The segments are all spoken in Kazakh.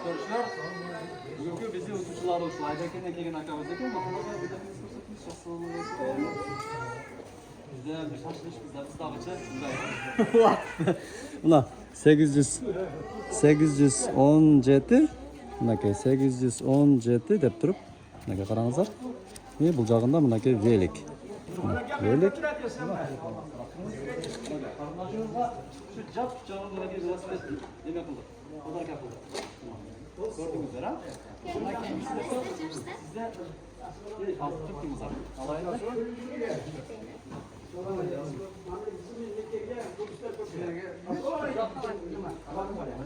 ko'rishlar. Bugungi bizning o'quvchilarimiz Aydakendan kelgan akamiz ekan. Assalomu alaykum. Bizda bir shashilish bizda shunday. Buna 817 bunaki 817 deb turib bunaki qarangizlar. Bu jag'ында bunaki velik. Velik. Shu jap jag'idagi velosiped nima qildi? Xudo kapildi. Ko'rdingizlar, ha? Sizda olib turibdingizlar. Alayda.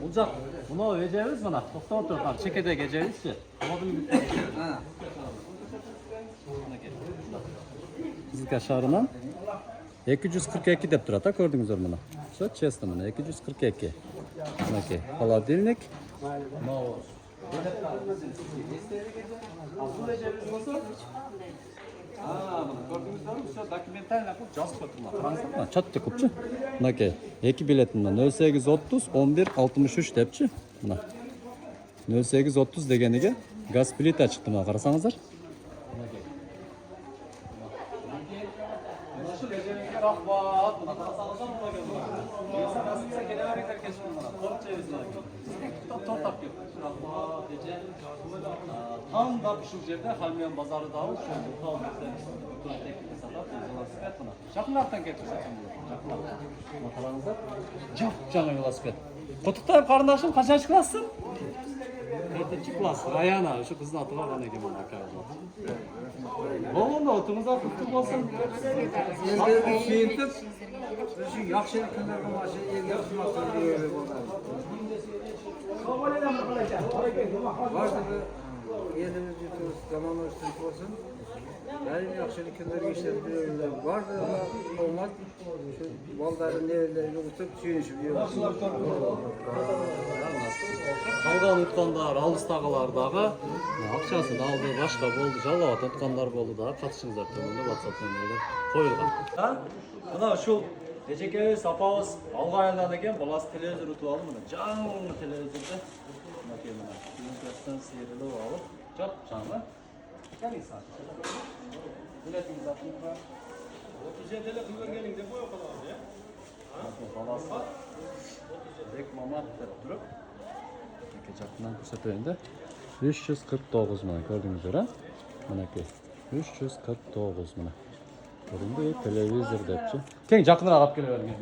Uzak. Bunu vereceğiz bana. Doktor tutar. Çekede geleceğizse. Ha. Bizga shahridan 242 deb turadi, ko'rdingizlar mana. Shu chestda mana 242. Bunaki холодильник. Çatdı kupçu. Bunaki 2 biletinden 0830 11 63 depçi. Mana 0830 deganiga gaz plita chiqdi mana qarasangizlar. Tam da şu yerde Halmiyan Bazarı da var. Şu tam Şakınlardan getirsin bunu. Matalarınızda çok canlı velosiped. Kutuktayım kardeşim, kaçıncı klassın? 4. klas. Rayana, şu kızın adı var bana gibi arkadaşlar. Oğlum da oturumuzda kutu olsun. Kiyintip, şu yakşılık günlerden başı yerine tutmasın diye öyle bunlar. Vardı bu yerimiz yutuyoruz, zamanlar üstünlük olsun. Yani yakşılık günleri işler biliyorlar. Vardı ama olmaz. Şu baldarın evlerini tutup suyunuşup yiyoruz. Kalgan utkanlar, alыстағылардағы ақшасын алды, башқа болды, жалауат ұтқандар болды да, қатысыңыздар төменде WhatsApp нөмірлер қойылған. Мына ушул Ежекебиз апабыз алға айлан экен, баласы телевизор утуп алды, мына жаңы телевизорда. Мына телевизордан сейрилип алып, жап жаңы. Келиңиз саат. Билетиңиз алтын бар. 37 кылган келиңде бой калабыз, э? Баласы Бек Мамат деп туруп Жақынан көрсетейін де 349 мына көрдіңіздер, а? Мінеке 349 мына көрдіңді телевизор депші. Кең жақындар ағап келе берген.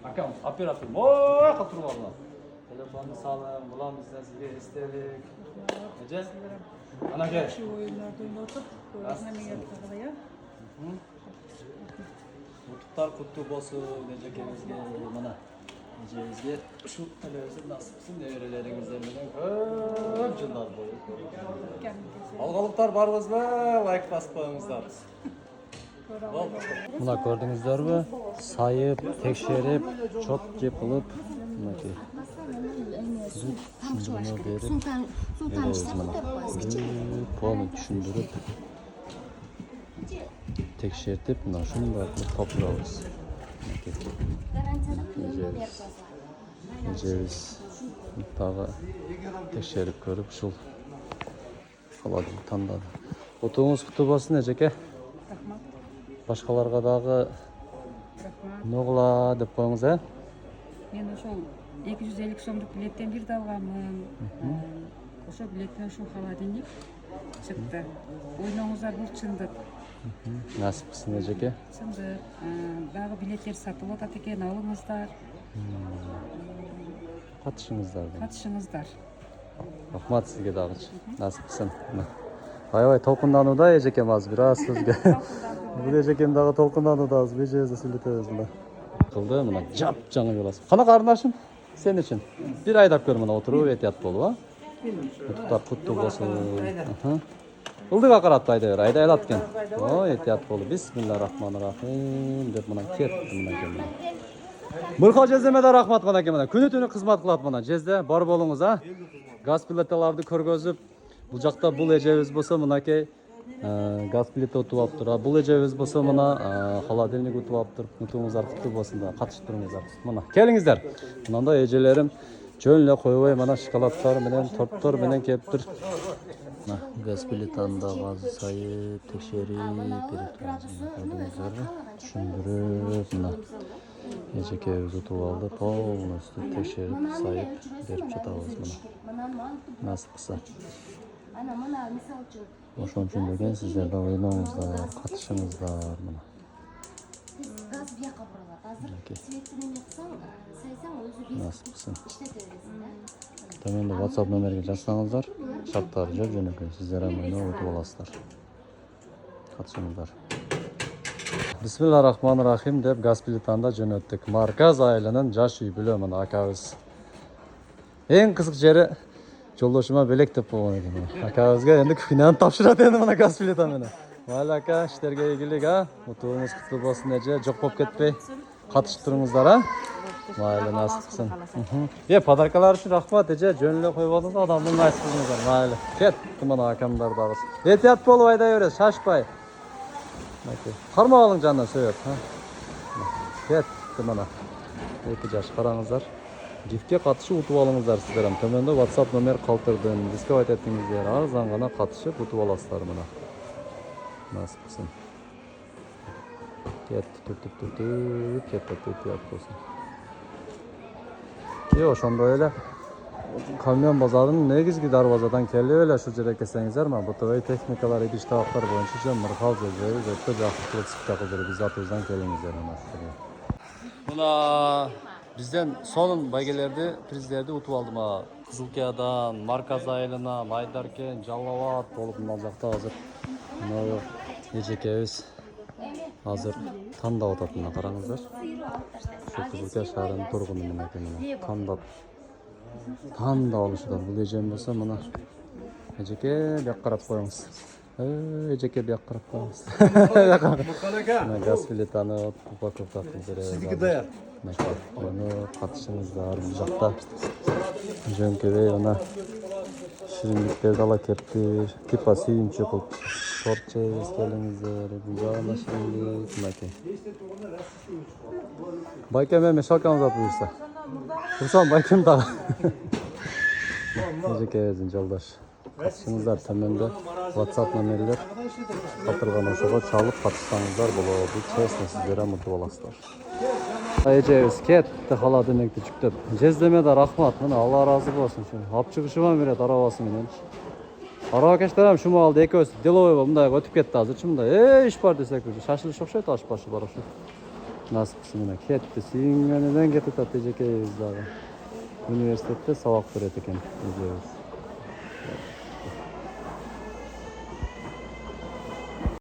Акам, оператор ой қатырып алды. Телефонды салым, бұлан бізден сізге істелік. Әже? Ана кел. Ұтықтар құтты болсын, Ежекемізге мына. Ежемізге şu televizyon nasipsin nevrelerіңіздермен көп жылдар бойы. Алғалықтар барбыз ба? Лайк басып қойыңыздар. Мына көрдіңіздер бі? Сайып, текшеріп, чот жепіліп, мінеки. Түсіндірме беріп, полный түсіндіріп, текшертіп, мына шындар топырауыз. Ежебіз тағы текшеріп көріп, шул қаладым, таңдады. Отуыңыз құтты болсын, Ежеке. Башқаларға дағы ноғыла деп қойыңыз, ә? Мен ошол 250 сомдук билеттен бирди алганмын. Ошол билеттен ушул холодильник чыкты. Ойноңуздар бул чындык. Насипсің, Ежеке. Чындык. Дагы билеттер сатылып атат экен, алыңыздар. Катышыңыздар. Рахмат сізге дағыч. Насипсің. Аябай толқындануда Ежекем аз біраз сөзге. Бұл Ежекем дағы толқындануда аз бежезі сөйлетеміз мына. Қылды мына жап жаңы велосипед. Қана қарындашым? Сен үшін. Bir айдап көр мына отыру етият болу, а? Құттықтар құтты болсын. Ылдыға қаратты айдай айлат кен. О, етият болу. Бисмиллахиррахманиррахим деп мына кетті мына кемді. Мұрқа жездемеде рахмат қана кемді. Күні-түні қызмат қылат мына жезде. Бар болуңыз, а? Газ плиталарды көргөзіп, бұл жақта бұл ежебіз болса мынакей газ плита ұтып алып тұр. Бұл ежебіз болса мына холодильник ұтып алып тұр. Ұтуыңыздар құтты болсын да, қатышып тұрыңыздар. Мына келіңіздер. Мынанда ежелерім жөн эле койбой мына шоколаддар менен торттор менен келип тур. Мына газ плитаны азыр сайып текшерип берип тургандар. Түшүндүрүп мына эжекебиз утуп алды, полностью текшерип сайып берип жатабыз мына. Насып кылса. Ошон үчүн деген сиздер да ойноңуздар, катышыңыздар мына. Gaz bir yaka buralar. Hazır svetini yaksan, saysan özü bir Насып кылсын. işletebilirsin de. Төмөндө WhatsApp номерге жазсаңыздар, шарттары жөнөкөй, сиздер эми ойноп утуп аласыздар. Катышыңыздар. Бисмиллахиррахманиррахим деп газ плитаны жөнөттүк. Марказ айылынын жаш үй бүлө мына акабыз. Эң кызык жери жолдошума белек деп койгон экен. Акабызга энди күнөөнү тапшырат эndi мына газ плита менен. Майла ака, иштерге ийгилик а. Утуңуз куттуу болсун эже, жок болуп кетпей катышып туруңуздар а. Майла насып кылсын. Подаркалар үчүн рахмат эже, жөн эле койбодуңуз, адамдын насып кылыңыздар. Майла. Кетти мына акамдар дагы. Этият болуп айдай бересиз, шашпай. Кармагың жанына сөйөп, ha. Кетти мына. 2 жаш караңыздар. Рифке катышып утуп алыңыздар сиздер. Төмөндө WhatsApp номер калтырдым. Бизге айта этиңиздер. Арзан гана катышып утуп аласыздар мына. Насып кылсын. Кетти, кетти болсун. Ошондой эле Камен базарынын негизги дарбазадан келип эле ушул жерге келсеңиздер, мына БТВ техникалар, идиш табактар боюнча жөн Мырхал жөнөбүз өтө жакшылык спектакльдер биз атыбыздан келиңиздер мына бизден сонун байгелерди, приздерди утуп алдым. Кызылкиядан, Марказ айылынан, Айдаркен, Жалал Абад болуп мына жакта азыр мына эжекебиз азыр тандап атат мына караңыздар. Ушу Кызылкия шаарынын тургуну мына экен мына тандап алышат. Бул эжем болсо мына эжеке бияк карап коюңуз. Эжеке бияк карап коюңуз. Мына газ плитаны упаковкасын беребиз. Сиздики даяр. Мына катышыңыздар бул жакта. Жөнкөбөй мына шириндиктерди ала кепти. Типа сүйүнчүк кылып торт жейбиз, келиңиздер. Бул жагында шириндик мынакей. Байкем эми шалкаңыз аты буйрса. Турсам байкем дагы. Эжекебиздин жолдош. Катышыңыздар төмөндө WhatsApp номерлер калтырган, ошого чалып катышсаңыздар болот. Честно сиздер ham утуп аласыздар. Эжебиз кетти хала демекти жүктөп. Жездеме да рахмат. Мына Алла ыраазы болсун. Алып чыгышыма берет арабасы менен. Арабакештер ham шумалды экөөсү деловой болуп мындай өтүп кетти азырчы мындай. Иш бар десек уже шашылыш окшойт аш башы бар ошо. Насып кылсын мына кетти. Сүйүнгөнүнөн кетип атат эжекебиз дагы. Университетте сабак берет экен эжебиз.